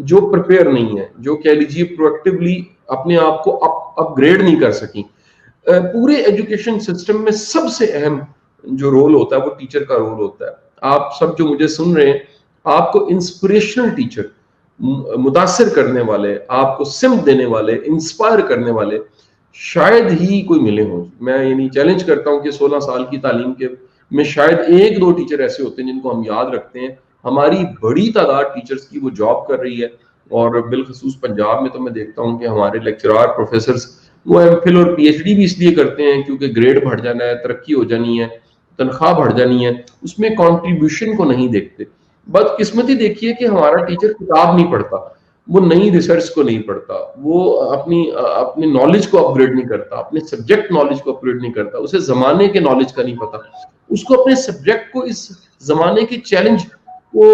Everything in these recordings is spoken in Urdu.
جو پریپیئر نہیں ہے, جو کہہ لیجیے پرویکٹیولی اپنے آپ کو اپ گریڈ نہیں کر سکی. پورے ایجوکیشن سسٹم میں سب سے اہم جو رول ہوتا ہے وہ ٹیچر کا رول ہوتا ہے. آپ سب جو مجھے سن رہے ہیں, آپ کو انسپریشنل ٹیچر, متاثر کرنے والے, آپ کو سمت دینے والے, انسپائر کرنے والے شاید ہی کوئی ملے ہوں. میں یعنی چیلنج کرتا ہوں کہ 16 سال کی تعلیم کے میں شاید 1-2 ٹیچر ایسے ہوتے ہیں جن کو ہم یاد رکھتے ہیں. ہماری بڑی تعداد ٹیچرز کی وہ جاب کر رہی ہے, اور بالخصوص پنجاب میں تو میں دیکھتا ہوں کہ ہمارے لیکچرار پروفیسرز وہ ایم فل اور پی ایچ ڈی بھی اس لیے کرتے ہیں کیونکہ گریڈ بڑھ جانا ہے, ترقی ہو جانی ہے, تنخواہ بڑھ جانی ہے, اس میں کنٹریبیوشن کو نہیں دیکھتے. بدقسمتی دیکھیے کہ ہمارا ٹیچر کتاب نہیں پڑھتا, وہ نئی ریسرچ کو نہیں پڑھتا, وہ اپنی نالج کو اپ گریڈ نہیں کرتا, اپنے سبجیکٹ نالج کو اپ گریڈ نہیں کرتا, اسے زمانے کے نالج کا نہیں پتا, اس کو اپنے سبجیکٹ کو اس زمانے کے چیلنج کو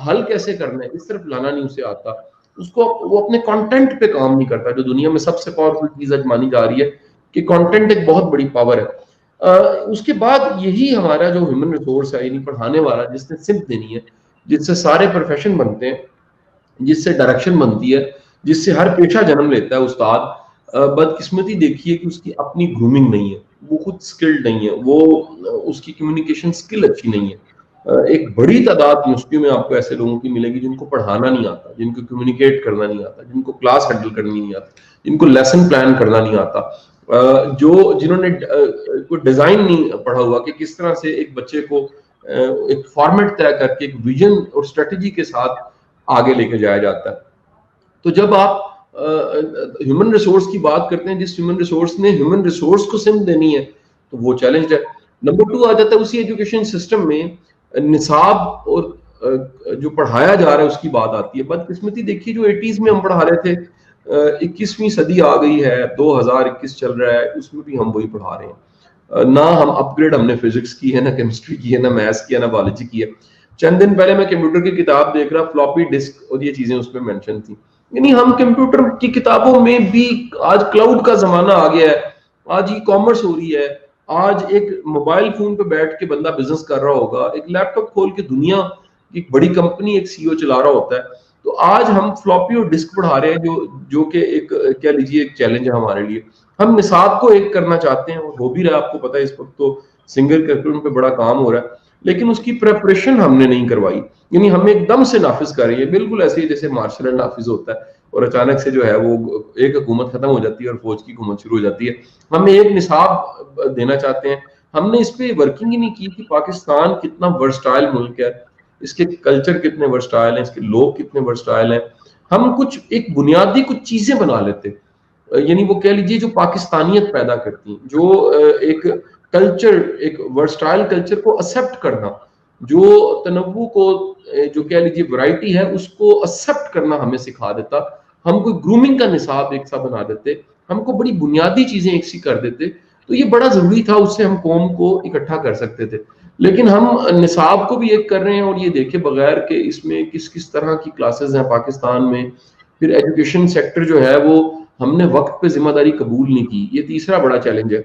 حل کیسے کرنا ہے اس طرف لانا نہیں اسے آتا. اس کو وہ اپنے کانٹینٹ پہ کام نہیں کرتا, جو دنیا میں سب سے پاورفل چیز آج مانی جا رہی ہے کہ کانٹینٹ ایک بہت بڑی پاور ہے. اس کے بعد یہی ہمارا جو ہیومن ریسورس ہے, یعنی پڑھانے والا, جس نے سمت دینی ہے, جس سے سارے پروفیشن بنتے ہیں, جس سے ڈائریکشن بنتی ہے, جس سے ہر پیشہ جنم لیتا ہے استاد. بدقسمتی دیکھیے کہ اس کی اپنی گرومنگ نہیں ہے, وہ خود اسکلڈ نہیں ہے, وہ اس کی کمیونیکیشن اسکل اچھی نہیں ہے. ایک بڑی تعداد یونیورسٹیوں میں آپ کو ایسے لوگوں کی ملے گی جن کو پڑھانا نہیں آتا, جن کو کمیونیکیٹ کرنا نہیں آتا, جن کو کلاس ہینڈل کرنی نہیں آتا, جن کو لیسن پلان کرنا نہیں آتا, جنہوں نے کوئی ڈیزائن نہیں پڑھا ہوا کہ کس طرح سے ایک بچے کو ایک فارمیٹ طے کر کے ایک ویژن اور اسٹریٹجی کے ساتھ آگے لے کے جایا جاتا ہے. تو جب آپ ہیومن ریسورس کی بات کرتے ہیں, جس ہیومن ریسورس نے ہیومن ریسورس کو سمت دینی ہے, تو وہ چیلنج ہے. نمبر 2 آ جاتا ہے اسی ایجوکیشن سسٹم میں نصاب اور جو پڑھایا جا رہا ہے اس کی بات آتی ہے. بدقسمتی دیکھیے جو 80s میں ہم پڑھا رہے تھے, 21ویں صدی آ گئی ہے, 2021 چل رہا ہے, اس میں بھی ہم وہی پڑھا رہے ہیں. نہ ہم اپ گریڈ ہم نے فزکس کی ہے, نہ کیمسٹری کی ہے, نہ میتھس کی ہے, نہ بایولوجی کی ہے. چند دن پہلے میں کمپیوٹر کی کتاب دیکھ رہا, فلاپی ڈسک اور یہ چیزیں اس میں مینشن تھیں. یعنی ہم کمپیوٹر کی کتابوں میں بھی آج کلاؤڈ کا زمانہ آ گیا ہے, آج ای کامرس ہو رہی ہے, آج ایک موبائل فون پہ بیٹھ کے بندہ بزنس کر رہا ہوگا, ایک لیپ ٹاپ کھول کے دنیا کی بڑی کمپنی ایک سی او چلا رہا ہوتا ہے. تو آج ہم فلاپی اور ڈسک پڑھا رہے ہیں, جو کہ ایک کہہ لیجیے ایک چیلنج ہے ہمارے لیے. ہم نصاب کو ایک کرنا چاہتے ہیں, اور ہو بھی رہا ہے, آپ کو پتا ہے اس وقت تو سنگل کریکولم پہ بڑا کام ہو رہا ہے, لیکن اس کی پریپریشن ہم نے نہیں کروائی. یعنی ہم ایک دم سے نافذ کر رہی ہے, بالکل ایسے ہی جیسے مارشل آرٹ نافذ ہوتا ہے اور اچانک سے جو ہے وہ ایک حکومت ختم ہو جاتی ہے اور فوج کی حکومت شروع ہو جاتی ہے. ہم ایک نصاب دینا چاہتے ہیں, ہم نے اس پہ ورکنگ ہی نہیں کی کہ پاکستان کتنا ورسٹائل ملک ہے, اس کے کلچر کتنے ورسٹائل ہیں, اس کے لوگ کتنے ورسٹائل ہیں. ہم کچھ ایک بنیادی کچھ چیزیں بنا لیتے, یعنی وہ کہہ لیجیے جو پاکستانیت پیدا کرتی ہیں, جو ایک کلچر, ایک ورسٹائل کلچر کو ایکسیپٹ کرنا, جو تنوع کو, جو کہہ لیجیے ورائٹی ہے, اس کو ایکسیپٹ کرنا ہمیں سکھا دیتا. ہم کوئی گرومنگ کا نصاب ایک سا بنا دیتے, ہم کو بڑی بنیادی چیزیں ایک سی کر دیتے, تو یہ بڑا ضروری تھا, اس سے ہم قوم کو اکٹھا کر سکتے تھے. لیکن ہم نصاب کو بھی ایک کر رہے ہیں, اور یہ دیکھے بغیر کہ اس میں کس کس طرح کی کلاسز ہیں پاکستان میں. پھر ایجوکیشن سیکٹر جو ہے وہ ہم نے وقت پہ ذمہ داری قبول نہیں کی. یہ تیسرا بڑا چیلنج ہے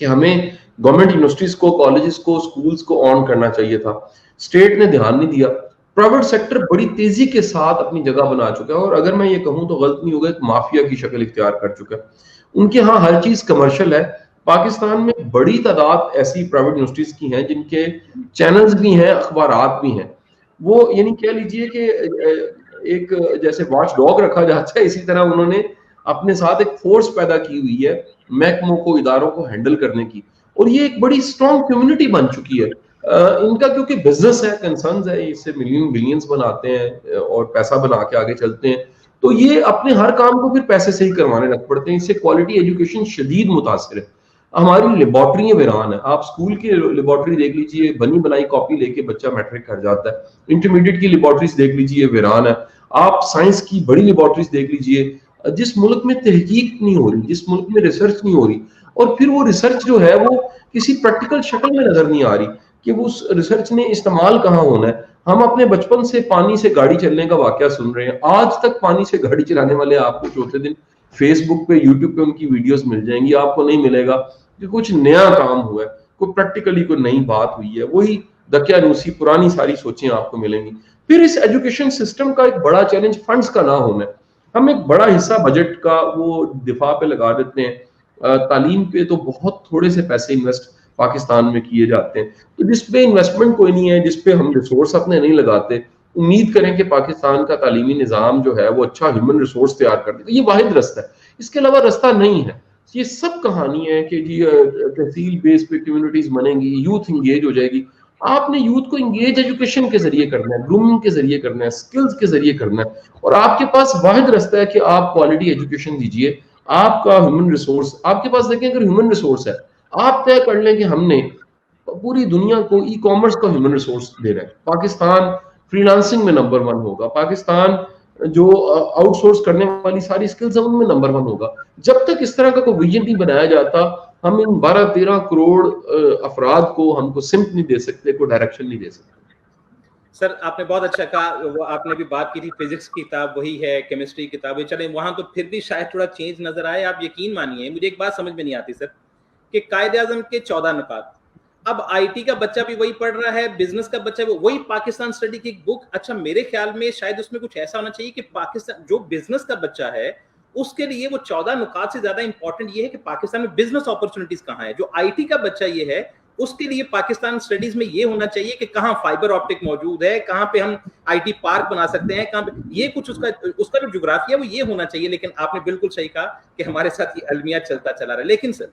کہ ہمیں گورنمنٹ یونیورسٹیز کو, کالجز کو, سکولز کو آن کرنا چاہیے تھا, اسٹیٹ نے دھیان نہیں دیا. پرائیویٹ سیکٹر بڑی تیزی کے ساتھ اپنی جگہ بنا چکا ہے, اور اگر میں یہ کہوں تو غلط نہیں ہوگا, ایک مافیا کی شکل اختیار کر چکا ہے. ان کے ہاں ہر چیز کمرشل ہے. پاکستان میں بڑی تعداد ایسی پرائیویٹ یونیورسٹیز کی ہیں جن کے چینلز بھی ہیں, اخبارات بھی ہیں. وہ یعنی کہہ لیجئے کہ ایک جیسے واچ ڈاگ رکھا جاتا ہے, اسی طرح انہوں نے اپنے ساتھ ایک فورس پیدا کی ہوئی ہے محکموں کو, اداروں کو ہینڈل کرنے کی, اور یہ ایک بڑی اسٹرانگ کمیونٹی بن چکی ہے. ان کا کیونکہ بزنس ہے, کنسرنز ہے, اس سے بلینز بناتے ہیں اور پیسہ بنا کے آگے چلتے ہیں, تو یہ اپنے ہر کام کو پھر پیسے سے ہی کروانے لگ پڑتے ہیں. اس سے کوالٹی ایجوکیشن شدید متاثر ہے. ہماری لیبارٹریاں ویران ہیں. آپ اسکول کی لیبارٹری دیکھ لیجیے, بنی بنائی کاپی لے کے بچہ میٹرک کر جاتا ہے. انٹرمیڈیٹ کی لیبارٹریز دیکھ لیجیے, ویران ہے. آپ سائنس کی بڑی لیبارٹریز دیکھ لیجیے. جس ملک میں تحقیق نہیں ہو رہی, جس ملک میں ریسرچ نہیں ہو رہی, اور پھر وہ ریسرچ جو ہے وہ کسی پریکٹیکل شکل میں نظر نہیں آ رہی کہ وہ اس ریسرچ نے استعمال کہاں ہونا ہے. ہم اپنے بچپن سے پانی سے گاڑی چلنے کا واقعہ سن رہے ہیں, آج تک پانی سے گاڑی چلانے والے آپ کو چوتھے دن فیس بک پہ, یوٹیوب پہ ان کی ویڈیوز مل جائیں گی. آپ کو نہیں ملے گا کہ کچھ نیا کام ہوا ہے, کوئی پریکٹیکلی کوئی نئی بات ہوئی ہے. وہی دقیانوسی پرانی ساری سوچیں آپ کو ملیں گی. پھر اس ایجوکیشن سسٹم کا ایک بڑا چیلنج فنڈز کا نہ ہونا ہے. ہم ایک بڑا حصہ بجٹ کا وہ دفاع پہ لگا دیتے ہیں, تعلیم پہ تو بہت تھوڑے سے پیسے انویسٹ پاکستان میں کیے جاتے ہیں. تو جس پہ انویسٹمنٹ کوئی نہیں ہے, جس پہ ہم ریسورس اپنے نہیں لگاتے, امید کریں کہ پاکستان کا تعلیمی نظام جو ہے وہ اچھا ہیومن ریسورس تیار کر دے. یہ واحد رستہ ہے, اس کے علاوہ رستہ نہیں ہے. یہ سب کہانی ہے کہ جی تحصیل بیس پہ کمیونٹیز بنیں گی, یوتھ انگیج ہو جائے گی. آپ نے یوتھ کو انگیج ایجوکیشن کے ذریعے کرنا ہے, گرومنگ کے ذریعے کرنا ہے, سکلز کے ذریعے کرنا ہے, اور آپ کے پاس واحد رستہ ہے کہ آپ کوالٹی ایجوکیشن دیجئے. آپ کا ہیومن ریسورس آپ کے پاس, دیکھیں اگر ہیومن ریسورس ہے, آپ طے کر لیں کہ ہم نے پوری دنیا کو ای کامرس کا ہیومن ریسورس دے رہا ہے. پاکستان فری لانسنگ میں نمبر 1 ہوگا, پاکستان جو آؤٹ سورس کرنے والی ساری سکلز ہیں ان میں نمبر 1 ہوگا. جب تک اس طرح کا کوئی ویژن نہیں بنایا جاتا, ہم ان 12-13 کروڑ افراد کو ہم کو سمت نہیں دے سکتے, کوئی ڈائریکشن نہیں دے سکتے. سر آپ نے بہت اچھا کہا, وہ آپ نے بھی بات کی تھی فزکس کی کتاب وہی ہے, کیمسٹری کی کتابیں, چلیں وہاں تو پھر بھی شاید تھوڑا چینج نظر آئے. آپ یقین مانیے مجھے ایک بات سمجھ میں نہیں آتی سر, کہ قائد اعظم کے 14 نکات, اب آئی ٹی کا بچہ بھی وہی پڑھ رہا ہے, بزنس کا بچہ بھی وہی, پاکستان اسٹڈی کی ایک بک. اچھا میرے خیال میں شاید اس میں کچھ ایسا ہونا چاہیے کہ پاکستان جو بزنس کا بچہ ہے اس کے لیے وہ 14 نکات سے زیادہ امپورٹنٹ یہ ہے کہ پاکستان میں بزنس اپرچونٹیز کہاں ہے. جو آئی ٹی کا بچہ یہ ہے اس کے لیے پاکستان اسٹڈیز میں یہ ہونا چاہیے کہ کہاں فائبر آپٹک موجود ہے, کہاں پہ ہم آئی ٹی پارک بنا سکتے ہیں, کہاں پہ یہ کچھ اس کا جو جغرافیہ وہ یہ ہونا چاہیے. لیکن آپ نے بالکل صحیح کہا کہ ہمارے ساتھ یہ المیہ چلتا چلا رہا ہے. لیکن سر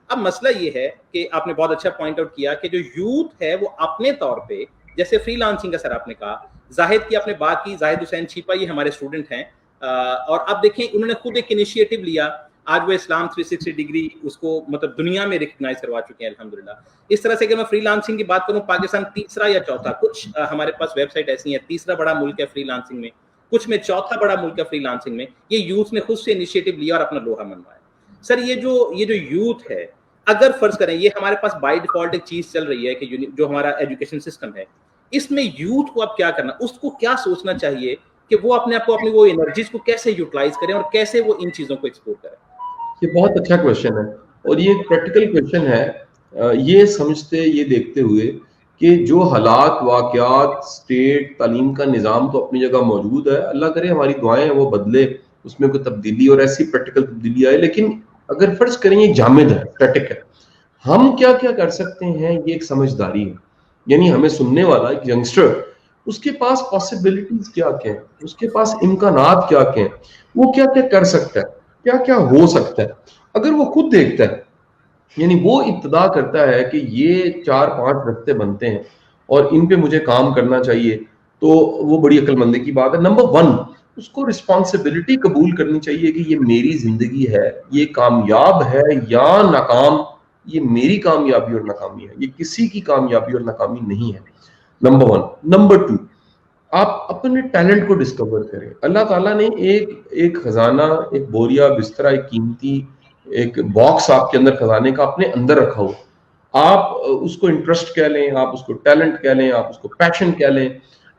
اب مسئلہ یہ ہے کہ آپ نے بہت اچھا پوائنٹ آؤٹ کیا کہ جو یوتھ ہے وہ اپنے طور پہ, جیسے فری لانسنگ کا سر آپ نے کہا, زاہد کی آپ نے بات کی, زاہد حسین چھیپا یہ ہمارے اسٹوڈنٹ ہیں, اور اب دیکھیں انہوں نے خود ایک انیشیٹو لیا, آج وہ اسلام 360 ڈگری اس کو مطلب دنیا میں ریکگنائز کروا چکے ہیں الحمدللہ. اس طرح سے اگر میں فری لانسنگ کی بات کروں, پاکستان تیسرا یا چوتھا, کچھ ہمارے پاس ویب سائٹ ایسی ہیں, تیسرا بڑا ملک ہے فری لانسنگ میں, کچھ میں چوتھا بڑا ملک ہے فری لانسنگ میں. یہ یوتھ نے خود سے انیشیٹو لیا اور اپنا لوہا منوایا. سر یہ جو یوتھ ہے, اگر فرض کریں یہ ہمارے پاس بائی ڈیفالٹ ایک چیز چل رہی ہے کہ جو ہمارا ایجوکیشن سسٹم ہے, اس میں یوتھ کو اب کیا کرنا, اس کو کیا سوچنا چاہیے کہ وہ اپنے آپ کو اپنی وہ انرجیز کو کیسے یوٹیلائز کریں اور کیسے وہ ان چیزوں کو ایکسپلور کریں؟ یہ بہت اچھا کویشچن ہے, اور یہ ایک پریکٹیکل کویشچن ہے. یہ سمجھتے, یہ دیکھتے ہوئے کہ جو حالات, واقعات, اسٹیٹ تعلیم کا نظام تو اپنی جگہ موجود ہے, اللہ کرے ہماری دعائیں ہیں وہ بدلے, اس میں کوئی تبدیلی اور ایسی پریکٹیکل تبدیلی آئے. لیکن اگر فرض کریں یہ جامد ہے, اسٹیٹک ہے, ہم کیا کیا کر سکتے ہیں, یہ ایک سمجھداری ہے. یعنی ہمیں سننے والا ایک ینگسٹر, اس کے پاس پاسبلٹیز کیا کیا ہیں, اس کے پاس امکانات کیا کیا ہیں, وہ کیا کیا کر سکتا ہے, کیا کیا ہو سکتا ہے. اگر وہ خود دیکھتا ہے, یعنی وہ ابتدا کرتا ہے کہ یہ 4-5 رستے بنتے ہیں اور ان پہ مجھے کام کرنا چاہیے, تو وہ بڑی عقل مندی کی بات ہے. نمبر 1, اس کو رسپانسبلٹی قبول کرنی چاہیے کہ یہ میری زندگی ہے, یہ کامیاب ہے یا ناکام, یہ میری کامیابی اور ناکامی ہے, یہ کسی کی کامیابی اور ناکامی نہیں ہے. نمبر 1. نمبر 2, آپ اپنے ٹیلنٹ کو ڈسکور کریں. اللہ تعالیٰ نے ایک خزانہ, ایک بوریا بستر, ایک قیمتی ایک باکس آپ کے اندر خزانے کا اپنے اندر رکھا ہو. آپ اس کو انٹرسٹ کہہ لیں, آپ اس کو ٹیلنٹ کہہ لیں, آپ اس کو پیشن کہہ لیں.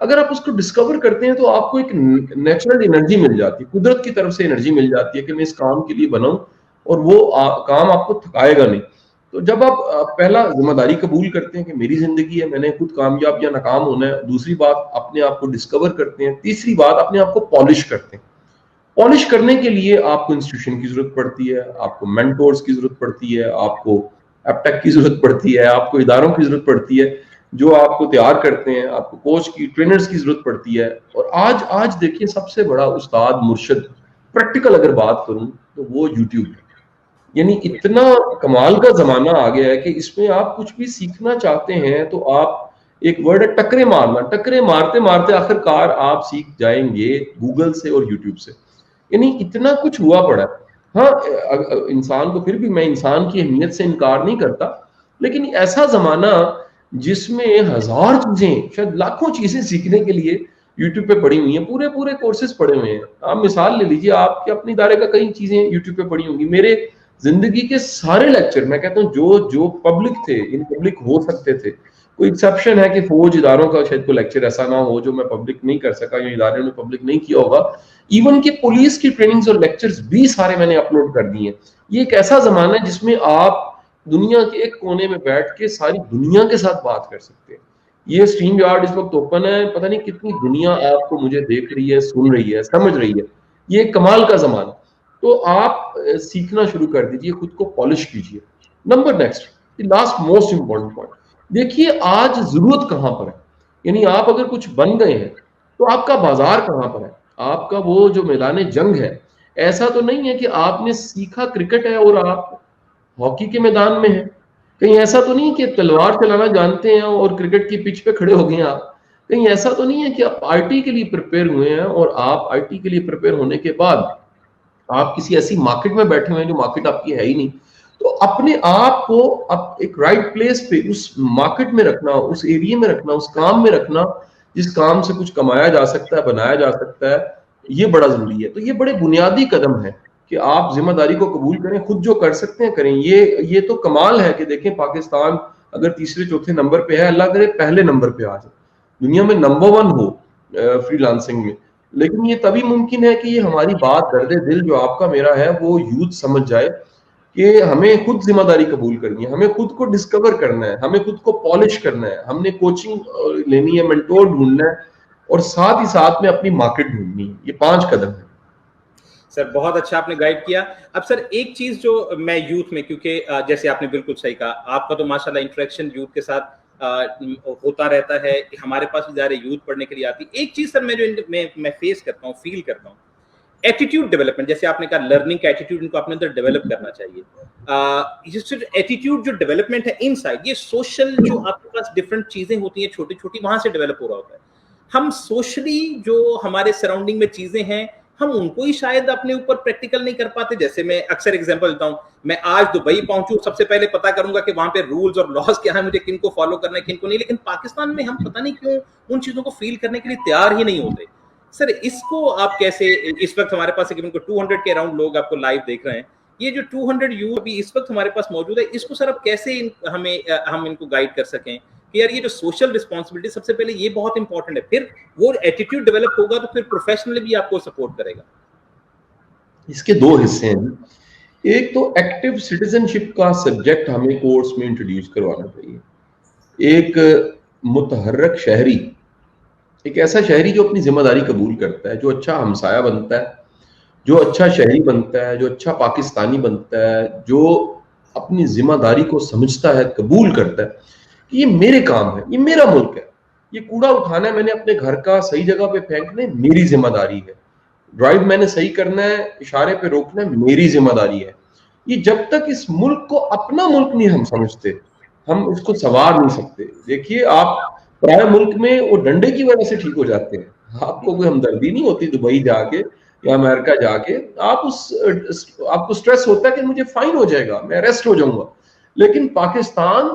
اگر آپ اس کو ڈسکور کرتے ہیں تو آپ کو ایک نیچرل انرجی مل جاتی ہے, قدرت کی طرف سے انرجی مل جاتی ہے کہ میں اس کام کے لیے بناؤں, اور وہ کام آپ کو تھکائے گا نہیں. تو جب آپ پہلا ذمہ داری قبول کرتے ہیں کہ میری زندگی ہے, میں نے خود کامیاب یا ناکام ہونا ہے. دوسری بات, اپنے آپ کو ڈسکور کرتے ہیں. تیسری بات, اپنے آپ کو پالش کرتے ہیں. پالش کرنے کے لیے آپ کو انسٹیٹیوشن کی ضرورت پڑتی ہے, آپ کو مینٹورز کی ضرورت پڑتی ہے, آپ کو ایپٹیک کی ضرورت پڑتی ہے, آپ کو اداروں کی ضرورت پڑتی ہے جو آپ کو تیار کرتے ہیں, آپ کو کوچ کی, ٹرینرز کی ضرورت پڑتی ہے. اور آج دیکھیے سب سے بڑا استاد, مرشد, پریکٹیکل اگر بات کروں تو وہ یوٹیوب ہے. یعنی اتنا کمال کا زمانہ آ گیا ہے کہ اس میں آپ کچھ بھی سیکھنا چاہتے ہیں تو آپ, ایک ورڈ ہے ٹکرے مارنا, ٹکرے مارتے مارتے آخر کار آپ سیکھ جائیں گے گوگل سے اور یوٹیوب سے. یعنی اتنا کچھ ہوا پڑا ہے. ہاں انسان کو, پھر بھی میں انسان کی اہمیت سے انکار نہیں کرتا, لیکن ایسا زمانہ جس میں ہزار چیزیں, شاید لاکھوں چیزیں سیکھنے کے لیے یوٹیوب پہ پڑی ہوئی ہیں, پورے کورسز پڑے ہوئے ہیں. آپ مثال لے لیجیے, آپ کے اپنے ادارے کا کئی چیزیں یوٹیوب پہ پڑی ہوں گی. میرے زندگی کے سارے لیکچر, میں کہتا ہوں جو پبلک تھے, ان پبلک ہو سکتے تھے. کوئی ایکسیپشن ہے کہ فوج اداروں کا شاید کوئی لیکچر ایسا نہ ہو جو میں پبلک نہیں کر سکا, یا ادارے نے پبلک نہیں کیا ہوگا. ایون کہ پولیس کی ٹریننگز اور لیکچرز بھی سارے میں نے اپلوڈ کر دیے ہیں. یہ ایک ایسا زمانہ ہے جس میں آپ دنیا کے ایک کونے میں بیٹھ کے ساری دنیا کے ساتھ بات کر سکتے ہیں. یہ اسٹریم یارڈ اس وقت اوپن ہے, پتہ نہیں کتنی دنیا آپ کو مجھے دیکھ رہی ہے, سن رہی ہے, سمجھ رہی ہے. یہ ایک کمال کا زمانہ. تو آپ سیکھنا شروع کر دیجئے, خود کو پالش کیجئے. Number next, last most important point, دیکھیے آج ضرورت کہاں پر ہے. یعنی آپ اگر کچھ بن گئے ہیں تو آپ کا بازار کہاں پر ہے, آپ کا وہ جو میدان جنگ ہے. ایسا تو نہیں ہے کہ آپ نے سیکھا کرکٹ ہے اور آپ ہاکی کے میدان میں ہیں. کہیں ایسا تو نہیں کہ تلوار چلانا جانتے ہیں اور کرکٹ کی پچ پہ کھڑے ہو گئے ہیں آپ. کہیں ایسا تو نہیں ہے کہ آپ آئی ٹی کے لیے پریپیئر ہوئے ہیں اور آپ آئی ٹی کے لیے پریپیئر ہونے کے بعد آپ کسی ایسی مارکیٹ میں بیٹھے ہوئے ہیں جو مارکیٹ آپ کی ہے ہی نہیں. تو اپنے آپ کو ایک رائٹ پلیس پہ اس مارکیٹ میں رکھنا, اس ایریے میں رکھنا, اس کام میں رکھنا جس کام سے کچھ کمایا جا سکتا ہے, بنایا جا سکتا ہے, یہ بڑا ضروری ہے. تو یہ بڑے بنیادی قدم ہے کہ آپ ذمہ داری کو قبول کریں, خود جو کر سکتے ہیں کریں. یہ تو کمال ہے کہ دیکھیں پاکستان اگر تیسرے چوتھے نمبر پہ ہے, اللہ کرے پہلے نمبر پہ آ جائے, دنیا میں نمبر 1 ہو فری لانسنگ میں. لیکن یہ تبھی ممکن ہے کہ یہ ہماری بات درد دل جو آپ کا میرا ہے وہ یوتھ سمجھ جائے کہ ہمیں خود ذمہ داری قبول کرنی ہے, ہمیں خود کو ڈسکور کرنا ہے, ہمیں خود کو پالش کرنا ہے, ہم نے کوچنگ لینی ہے, مینٹور ڈھونڈنا ہے, اور ساتھ ہی ساتھ میں اپنی مارکیٹ ڈھونڈنی ہے. یہ 5 قدم ہے. سر بہت اچھا آپ نے گائیڈ کیا. اب سر ایک چیز جو میں یوتھ میں, کیونکہ جیسے آپ نے بالکل صحیح کہا, آپ کا تو ماشاءاللہ انٹریکشن یوتھ کے ساتھ ہوتا رہتا ہے, کہ ہمارے پاس بھی زیادہ یوتھ پڑھنے کے لیے آتی. ایک چیز سر میں فیس کرتا ہوں, فیل کرتا ہوں, ایٹیٹیوڈ ڈیولپمنٹ. جیسے آپ نے کہا لرننگ کا ایٹیٹیوڈ ان کو اپنے اندر ڈیولپ کرنا چاہیے. ایٹیٹیوڈ جو ڈیولپمنٹ ہے ان سائڈ, یہ سوشل جو آپ کے پاس ڈفرنٹ چیزیں ہوتی ہیں چھوٹی چھوٹی, وہاں سے ڈیولپ ہو رہا ہوتا ہے. ہم سوشلی جو ہمارے سراؤنڈنگ میں چیزیں ہیں, ہم ان کو ہی شاید اپنے اوپر پریکٹیکل نہیں کر پاتے. جیسے میں اکثر ایگزامپل دیتا ہوں, میں آج دبئی پہنچوں, سب سے پہلے پتا کروں گا کہ وہاں پہ رولز اور لاز کیا ہیں, مجھے کن کو فالو کرنا ہے کن کو نہیں. لیکن پاکستان میں ہم پتہ نہیں کیوں ان چیزوں کو فیل کرنے کے لیے تیار ہی نہیں ہوتے. سر اس کو آپ کیسے, اس وقت ہمارے پاس تقریباً 200 کے اراؤنڈ لوگ آپ کو لائیو دیکھ رہے ہیں, یہ جو 200 یو ابھی اس وقت ہمارے پاس موجود ہے, اس کو سر آپ کیسے ہم ان کو گائیڈ کر سکیں کہ یار یہ جو سوشل رسپانسبلٹی, سب سے پہلے یہ بہت امپورٹنٹ ہے, پھر وہ ایٹیٹیوڈ ڈیولپ ہوگا تو پھر پروفیشنلی بھی آپ کو سپورٹ کرے گا. اس کے 2 حصے ہیں. ایک تو ایکٹیو سٹیزن شپ کا سبجیکٹ ہمیں کورس میں انٹروڈیوس کروانا چاہیے. ایک متحرک شہری, ایک ایسا شہری جو اپنی ذمہ داری قبول کرتا ہے, جو اچھا ہمسایہ بنتا ہے, جو اچھا شہری بنتا ہے, جو اچھا پاکستانی بنتا ہے, جو اپنی ذمہ داری کو سمجھتا ہے, قبول کرتا ہے کہ یہ میرے کام ہے, یہ میرا ملک ہے, یہ کوڑا اٹھانا ہے میں نے اپنے گھر کا, صحیح جگہ پہ پھینکنا ہے میری ذمہ داری ہے, ڈرائیو میں نے صحیح کرنا ہے, اشارے پہ روکنا ہے میری ذمہ داری ہے. یہ جب تک اس ملک کو اپنا ملک نہیں ہم سمجھتے, ہم اس کو سنوار نہیں سکتے. دیکھیے آپ پرائے ملک میں وہ ڈنڈے کی وجہ سے ٹھیک ہو جاتے ہیں, آپ کو کوئی ہمدردی نہیں ہوتی دبئی جا کے یا امریکہ جا کے, آپ کو سٹریس ہوتا ہے کہ مجھے فائن ہو جائے گا, میں اریسٹ ہو جاؤں گا. لیکن پاکستان,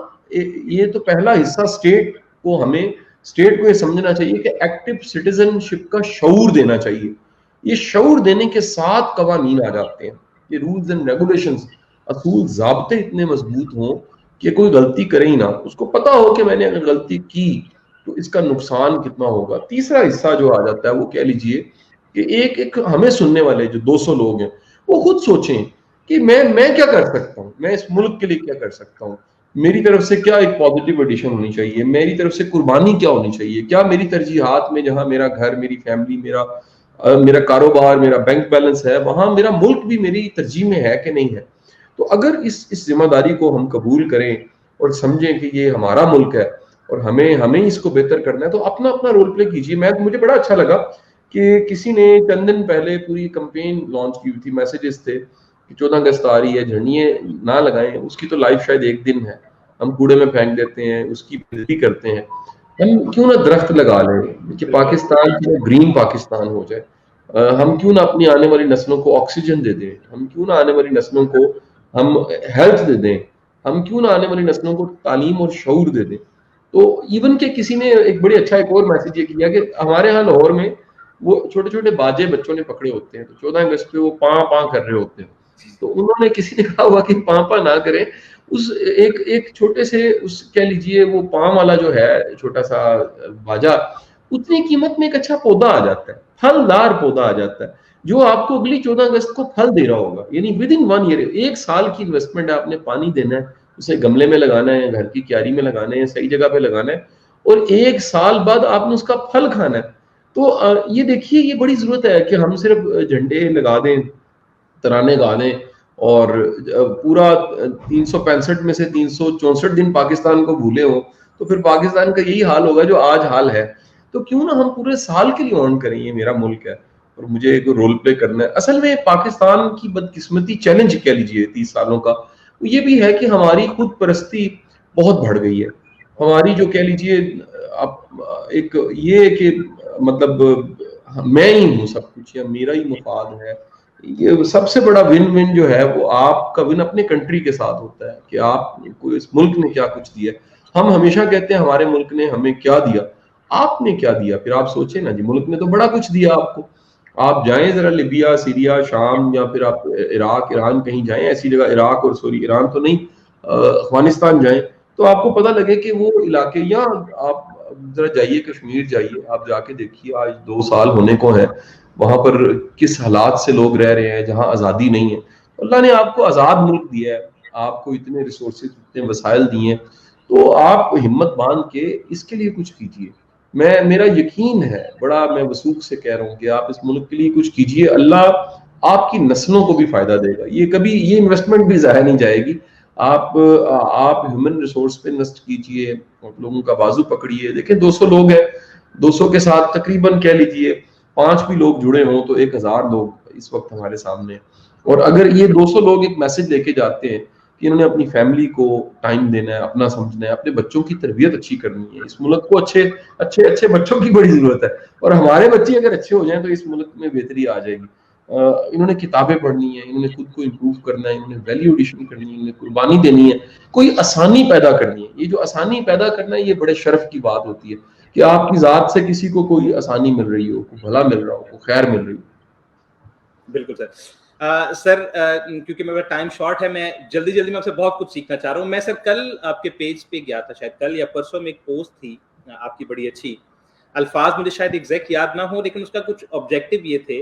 یہ تو پہلا حصہ اسٹیٹ کو یہ سمجھنا چاہیے کہ ایکٹیو سٹیزن شپ کا شعور دینا چاہیے. یہ شعور دینے کے ساتھ قوانین آ جاتے ہیں, یہ رولز اینڈ ریگولیشنز, اصول ضابطے اتنے مضبوط ہوں کہ کوئی غلطی کرے ہی نہ, اس کو پتا ہو کہ میں نے اگر غلطی کی تو اس کا نقصان کتنا ہوگا. تیسرا حصہ جو آ جاتا ہے وہ کہہ لیجئے کہ ایک ہمیں سننے والے جو 200 لوگ ہیں وہ خود سوچیں کہ میں کیا کر سکتا ہوں, میں اس ملک کے لیے کیا کر سکتا ہوں, میری طرف سے کیا ایک پازیٹیو ایڈیشن ہونی چاہیے, میری طرف سے قربانی کیا ہونی چاہیے, کیا میری ترجیحات میں جہاں میرا گھر, میری فیملی, میرا کاروبار, میرا بینک بیلنس ہے, وہاں میرا ملک بھی میری ترجیح میں ہے کہ نہیں ہے. تو اگر اس ذمہ داری کو ہم قبول کریں اور سمجھیں کہ یہ ہمارا ملک ہے اور ہمیں اس کو بہتر کرنا ہے, تو اپنا رول پلے کیجیے. مجھے بڑا اچھا لگا کہ کسی نے چند دن پہلے پوری کمپین لانچ کی ہوئی تھی, میسیجز تھے کہ 14 اگست آ رہی ہے, جھنڈیاں نہ لگائیں, اس کی تو لائف شاید 1 دن ہے, ہم کوڑے میں پھینک دیتے ہیں, اس کی بےعزتی کرتے ہیں. ہم کیوں نہ درخت لگا لیں کہ پاکستان جو گرین پاکستان ہو جائے, ہم کیوں نہ اپنی آنے والی نسلوں کو آکسیجن دے دیں, ہم کیوں نہ آنے والی نسلوں کو ہم ہیلتھ دے دیں, ہم کیوں نہ آنے والی نسلوں کو تعلیم اور شعور دے دیں. تو ایون کہ کسی نے ایک بڑی اچھا ایک اور میسج یہ کیا کہ ہمارے ہاں لاہور میں وہ چھوٹے چھوٹے باجے بچوں نے پکڑے ہوتے ہیں, تو 14 اگست پہ وہ پاں کر رہے ہوتے ہیں, تو انہوں نے کسی نے کہا ہوا کہ پاں نہ کریں, اس ایک چھوٹے سے اس کہہ لیجئے وہ پام والا جو ہے چھوٹا سا باجا, اتنی قیمت میں ایک اچھا پودا آ جاتا ہے, پھلدار پودا آ جاتا ہے, جو آپ کو اگلی 14 اگست کو پھل دے رہا ہوگا. یعنی ود ان 1 ایئر, 1 سال کی انویسٹمنٹ ہے, آپ نے پانی دینا ہے, اسے گملے میں لگانا ہے, گھر کی کیاری میں لگانا ہے, صحیح جگہ پہ لگانا ہے, اور 1 سال بعد آپ نے اس کا پھل کھانا ہے. تو یہ دیکھیے یہ بڑی ضرورت ہے کہ ہم صرف جھنڈے لگا دیں, ترانے گا دیں, اور پورا 365 میں سے 364 دن پاکستان کو بھولے ہوں, تو پھر پاکستان کا یہی حال ہوگا جو آج حال ہے. تو کیوں نہ ہم پورے سال کے لیے آن کریں, یہ میرا ملک ہے اور مجھے ایک رول پلے کرنا ہے. اصل میں پاکستان کی بدقسمتی, چیلنج کہہ لیجیے 30 سالوں کا, یہ بھی ہے کہ ہماری خود پرستی بہت بڑھ گئی ہے. ہماری جو کہہ لیجیے ایک یہ کہ مطلب میں ہی ہوں سب کچھ, یا میرا ہی مفاد ہے. یہ سب سے بڑا ون ون جو ہے وہ آپ کا ون اپنے کنٹری کے ساتھ ہوتا ہے کہ آپ کو اس ملک نے کیا کچھ دیا. ہم ہمیشہ کہتے ہیں ہمارے ملک نے ہمیں کیا دیا, آپ نے کیا دیا. پھر آپ سوچیں نا جی, ملک نے تو بڑا کچھ دیا آپ کو. آپ جائیں ذرا لیبیا, سیریا, شام, یا پھر آپ عراق, ایران کہیں جائیں, ایسی جگہ عراق اور سوری ایران تو نہیں, افغانستان جائیں, تو آپ کو پتہ لگے کہ وہ علاقے, یا آپ ذرا جائیے کشمیر جائیے, آپ جا کے دیکھیے آج 2 سال ہونے کو ہیں, وہاں پر کس حالات سے لوگ رہ رہے ہیں جہاں آزادی نہیں ہے. اللہ نے آپ کو آزاد ملک دیا ہے, آپ کو اتنے ریسورسز, اتنے وسائل دیے ہیں, تو آپ ہمت باندھ کے اس کے لیے کچھ کیجیے. میرا یقین ہے, بڑا میں وثوق سے کہہ رہا ہوں کہ آپ اس ملک کے لیے کچھ کیجیے, اللہ آپ کی نسلوں کو بھی فائدہ دے گا. یہ کبھی یہ انویسٹمنٹ بھی ضائع نہیں جائے گی. آپ ہیومن ریسورس پہ انویسٹ کیجیے, لوگوں کا بازو پکڑیے. دیکھیں 200 لوگ ہیں, 200 کے ساتھ تقریباً کہہ لیجیے 5 بھی لوگ جڑے ہوں تو 1000 لوگ اس وقت ہمارے سامنے. اور اگر یہ 200 لوگ ایک میسج لے کے جاتے ہیں کہ انہوں نے اپنی فیملی کو ٹائم دینا ہے, اپنا سمجھنا ہے, اپنے بچوں کی تربیت اچھی کرنی ہے, اس ملک کو اچھے بچوں کی بڑی ضرورت ہے, اور ہمارے بچے اگر اچھے ہو جائیں تو اس ملک میں بہتری آ جائے گی. انہوں نے کتابیں پڑھنی ہے, انہوں نے خود کو امپروو کرنا ہے, انہوں نے ویلیو ایڈیشن کرنی ہے, انہوں نے قربانی دینی ہے, کوئی آسانی پیدا کرنی ہے. یہ جو آسانی پیدا کرنا ہے یہ بڑے شرف کی بات ہوتی ہے کہ آپ کی ذات سے کسی کو کوئی آسانی مل رہی ہو, کوئی بھلا مل رہا ہو, کوئی خیر مل رہی ہو. بالکل سر. سر کیونکہ میرا ٹائم شارٹ ہے, میں جلدی میں آپ سے بہت کچھ سیکھنا چاہ رہا ہوں. میں سر کل آپ کے پیج پہ گیا تھا, شاید کل یا پرسوں میں ایک پوسٹ تھی آپ کی بڑی اچھی, الفاظ مجھے شاید ایگزیکٹ یاد نہ ہو, لیکن اس کا کچھ آبجیکٹو یہ تھے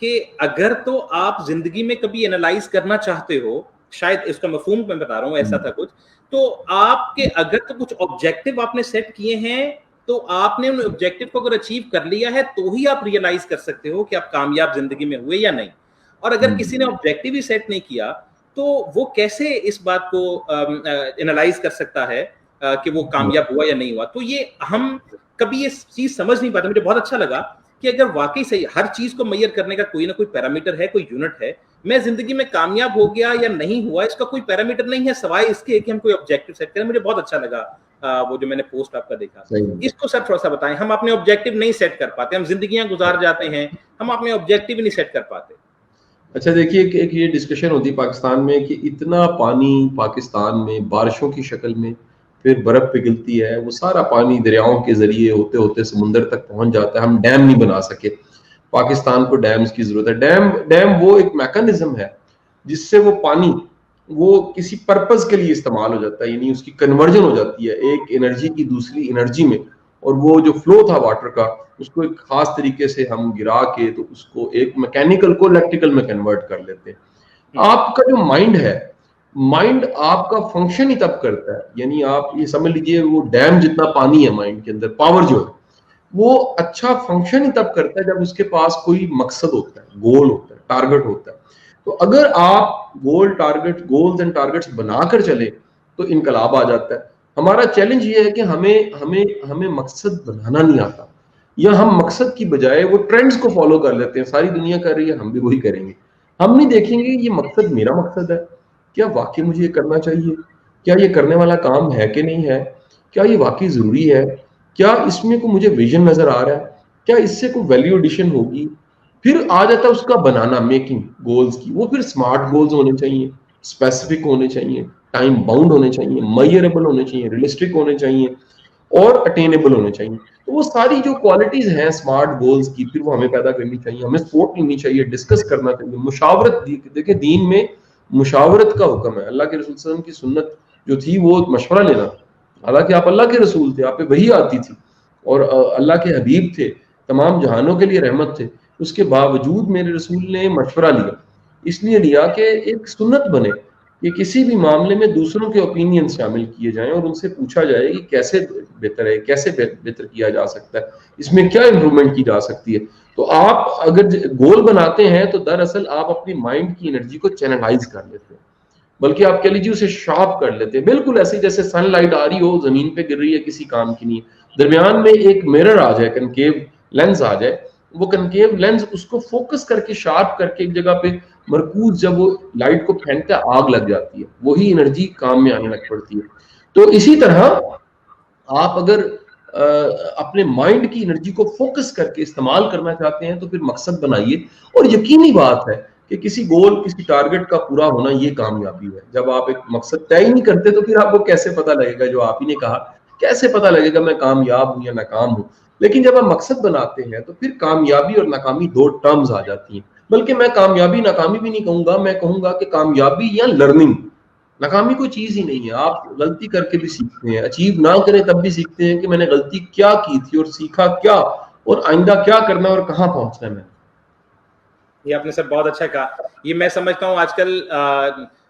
کہ اگر تو آپ زندگی میں کبھی انالائز کرنا چاہتے ہو, شاید اس کا مفہوم میں بتا رہا ہوں, ایسا تھا کچھ, تو آپ کے اگر تو کچھ آبجیکٹو آپ نے سیٹ کیے ہیں تو آپ نے ان آبجیکٹو کو اگر اچیو کر لیا ہے تو ہی آپ ریئلائز کر سکتے ہو کہ آپ کامیاب زندگی میں ہوئے یا نہیں. اور اگر کسی نے آبجیکٹو ہی سیٹ نہیں کیا تو وہ کیسے اس بات کو انالائز کر سکتا ہے کہ وہ کامیاب ہوا یا نہیں ہوا. تو یہ ہم کبھی یہ چیز سمجھ نہیں پاتے. مجھے بہت اچھا لگا کہ اگر واقعی صحیح ہر چیز کو میئر کرنے کا کوئی نہ کوئی پیرامیٹر ہے, کوئی یونٹ ہے. میں زندگی میں کامیاب ہو گیا یا نہیں ہوا اس کا کوئی پیرامیٹر نہیں ہے سوائے اس کے کہ ہم کوئی آبجیکٹو سیٹ کریں. مجھے بہت اچھا لگا وہ جو میں نے پوسٹ آپ کا دیکھا. اس کو سر تھوڑا سا بتائیں. ہم اپنے آبجیکٹو نہیں سیٹ کر پاتے, ہم زندگیاں گزار جاتے ہیں, ہم اپنے آبجیکٹو نہیں سیٹ کر پاتے. اچھا دیکھیے ایک یہ ڈسکشن ہوتی پاکستان میں کہ اتنا پانی پاکستان میں بارشوں کی شکل میں پھر برف پگھلتی ہے, وہ سارا پانی دریاؤں کے ذریعے ہوتے ہوتے سمندر تک پہنچ جاتا ہے. ہم ڈیم نہیں بنا سکے. پاکستان کو ڈیمز کی ضرورت ہے. ڈیم وہ ایک میکانزم ہے جس سے وہ پانی وہ کسی پرپز کے لیے استعمال ہو جاتا ہے, یعنی اس کی کنورژن ہو جاتی ہے ایک انرجی کی دوسری انرجی میں, اور وہ جو فلو تھا واٹر کا اس کو ایک خاص طریقے سے ہم گرا کے تو اس کو ایک میکینیکل کو الیکٹریکل میں کنورٹ کر لیتے ہیں. آپ کا جو مائنڈ ہے, مائنڈ آپ کا فنکشن ہی تب کرتا ہے, یعنی آپ یہ سمجھ لیجئے وہ ڈیم جتنا پانی ہے مائنڈ کے اندر, پاور جو ہے وہ اچھا فنکشن ہی تب کرتا ہے جب اس کے پاس کوئی مقصد ہوتا ہے, گول ہوتا ہے, ٹارگٹ ہوتا ہے. تو اگر آپ گولز اینڈ ٹارگٹس بنا کر چلے تو انقلاب آ جاتا ہے. ہمارا چیلنج یہ ہے کہ ہمیں مقصد بنانا نہیں آتا, یا ہم مقصد کی بجائے وہ ٹرینڈز کو فالو کر لیتے ہیں. ساری دنیا کر رہی ہے ہم بھی وہی کریں گے. ہم نہیں دیکھیں گے یہ مقصد میرا مقصد ہے, کیا واقعی مجھے یہ کرنا چاہیے, کیا یہ کرنے والا کام ہے کہ نہیں ہے, کیا یہ واقعی ضروری ہے, کیا اس میں کوئی مجھے ویژن نظر آ رہا ہے, کیا اس سے کوئی ویلیو ایڈیشن ہوگی. پھر آ جاتا ہے اس کا بنانا, میکنگ گولز کی. وہ پھر اسمارٹ گولز ہونے چاہیے, اسپیسیفک ہونے چاہیے, ٹائم باؤنڈ ہونے چاہیے, میئربل ہونے چاہیے, ریئلسٹک ہونے چاہیے اور اٹینیبل ہونے چاہیے. تو وہ ساری جو کوالٹیز ہیں اسمارٹ گولز کی پھر وہ ہمیں پیدا کرنی چاہیے, ہمیں سپورٹ لینی چاہیے, ڈسکس کرنا چاہیے. مشاورت, دیکھیں دین میں مشاورت کا حکم ہے. اللہ کے رسول صلی اللہ علیہ وسلم کی سنت جو تھی وہ مشورہ لینا. حالانکہ آپ اللہ کے رسول تھے, آپ پہ وحی آتی تھی اور اللہ کے حبیب تھے, تمام جہانوں کے لیے رحمت تھے, اس کے باوجود میرے رسول نے مشورہ لیا. اس لیے لیا کہ ایک سنت بنے کہ کسی بھی معاملے میں دوسروں کے اوپینین شامل کیے جائیں اور ان سے پوچھا جائے کہ کیسے بہتر ہے, کیسے بہتر کیا جا سکتا ہے, اس میں کیا امپرومنٹ کی جا سکتی ہے. تو آپ اگر گول بناتے ہیں تو دراصل آپ اپنی مائنڈ کی انرجی کو چینلائز کر لیتے ہیں, بلکہ آپ کہہ لیجیے اسے شارپ کر لیتے ہیں. بالکل ایسے جیسے سن لائٹ آ رہی ہو, زمین پہ گر رہی ہے, کسی کام کی نہیں, درمیان میں ایک میرر آ جائے, کنکیو لینز آ جائے, وہ کنکیو لینز اس کو فوکس کر کے شارپ کر کے ایک جگہ پہ مرکوز جب وہ لائٹ کو پھینکتا ہے آگ لگ جاتی ہے, وہی انرجی کام میں آنے لگ پڑتی ہے. تو اسی طرح آپ اگر اپنے مائنڈ کی انرجی کو فوکس کر کے استعمال کرنا چاہتے ہیں تو پھر مقصد بنائیے. اور یقینی بات ہے کہ کسی گول, کسی ٹارگٹ کا پورا ہونا یہ کامیابی ہے. جب آپ ایک مقصد طے ہی نہیں کرتے تو پھر آپ کو کیسے پتہ لگے گا, جو آپ ہی نے کہا, کیسے پتہ لگے گا میں کامیاب ہوں یا ناکام ہوں. لیکن جب آپ مقصد بناتے ہیں تو پھر کامیابی اور ناکامی دو ٹرمز آ جاتی ہیں. بلکہ میں کامیابی ناکامی بھی نہیں کہوں گا, میں کہوں گا کہ کامیابی یا لرننگ. ناکامی کوئی چیز ہی نہیں ہے, آپ غلطی کر کے بھی سیکھتے ہیں, اچیو نہ کریں تب بھی سیکھتے ہیں کہ میں نے غلطی کیا کی تھی اور سیکھا کیا, اور آئندہ کیا کرنا ہے اور کہاں پہنچنا ہے. یہ آپ نے سر بہت اچھا کہا. یہ میں سمجھتا ہوں آج کل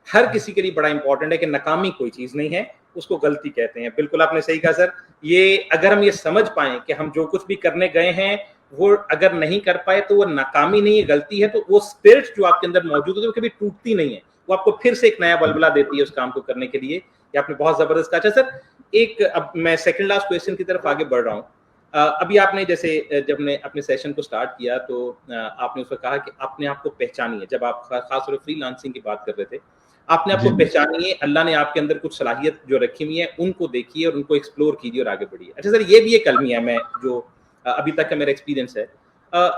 ہر کسی کے لیے بڑا امپورٹنٹ ہے کہ ناکامی کوئی چیز نہیں ہے, اس کو غلطی کہتے ہیں. بالکل آپ نے صحیح کہا سر. یہ اگر ہم یہ سمجھ پائیں کہ ہم جو کچھ بھی کرنے گئے ہیں وہ اگر نہیں کر پائے تو وہ ناکامی نہیں ہے, غلطی ہے, تو وہ اسپرٹ جو آپ کے اندر موجود ہے وہ کبھی ٹوٹتی نہیں ہے, وہ آپ کو پھر سے ایک نیا بلبلہ دیتی ہے اس کام کو کرنے کے لیے. یہ آپ نے بہت زبردست کہا. اچھا سر, ایک اب میں سیکنڈ لاسٹ کویشچن کی طرف آگے بڑھ رہا ہوں. ابھی آپ نے جیسے جب نے اپنے سیشن کو سٹارٹ کیا تو آپ نے اس کو کہا کہ اپنے آپ کو پہچانیے. جب آپ خاص طور فری لانسنگ کی بات کر رہے تھے, آپ نے آپ کو پہچانیے, اللہ نے آپ کے اندر کچھ صلاحیت جو رکھی ہوئی ہے ان کو دیکھیے اور ان کو ایکسپلور کیجیے اور آگے بڑھیے. اچھا سر, یہ بھی ایک المیہ ہے میں جو ابھی تک کا میرا ایکسپیرینس ہے,